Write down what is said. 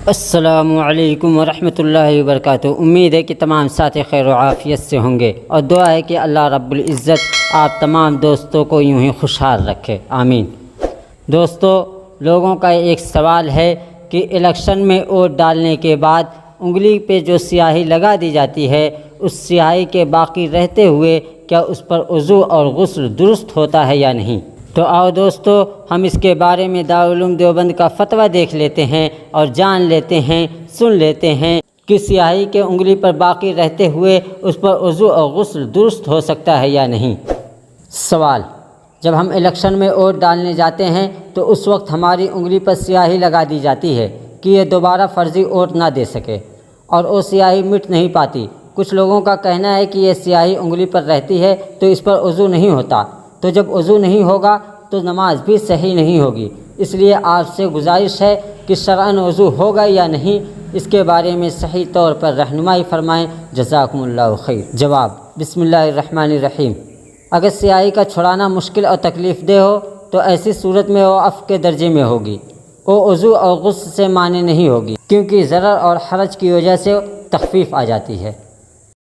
السلام علیکم ورحمۃ اللہ وبرکاتہ۔ امید ہے کہ تمام ساتھی خیر و عافیت سے ہوں گے، اور دعا ہے کہ اللہ رب العزت آپ تمام دوستوں کو یوں ہی خوشحال رکھے، آمین۔ دوستو، لوگوں کا ایک سوال ہے کہ الیکشن میں ووٹ ڈالنے کے بعد انگلی پہ جو سیاہی لگا دی جاتی ہے، اس سیاہی کے باقی رہتے ہوئے کیا اس پر وضو اور غسل درست ہوتا ہے یا نہیں؟ تو آؤ دوستو، ہم اس کے بارے میں دارالعلوم دیوبند کا فتویٰ دیکھ لیتے ہیں اور جان لیتے ہیں، سن لیتے ہیں کہ سیاہی کے انگلی پر باقی رہتے ہوئے اس پر وضو اور غسل درست ہو سکتا ہے یا نہیں۔ سوال: جب ہم الیکشن میں ووٹ ڈالنے جاتے ہیں تو اس وقت ہماری انگلی پر سیاہی لگا دی جاتی ہے کہ یہ دوبارہ فرضی ووٹ نہ دے سکے، اور وہ سیاہی مٹ نہیں پاتی۔ کچھ لوگوں کا کہنا ہے کہ یہ سیاہی انگلی پر رہتی ہے تو اس پر وضو نہیں ہوتا، تو جب وضو نہیں ہوگا تو نماز بھی صحیح نہیں ہوگی۔ اس لیے آپ سے گزارش ہے کہ شرعاً وضو ہوگا یا نہیں، اس کے بارے میں صحیح طور پر رہنمائی فرمائیں، جزاکم اللہ خیر۔ جواب: بسم اللہ الرحمن الرحیم۔ اگر سیاہی کا چھڑانا مشکل اور تکلیف دہ ہو تو ایسی صورت میں وہ عفو کے درجے میں ہوگی، وہ وضو اور غسل سے مانع نہیں ہوگی، کیونکہ ضرر اور حرج کی وجہ سے تخفیف آ جاتی ہے۔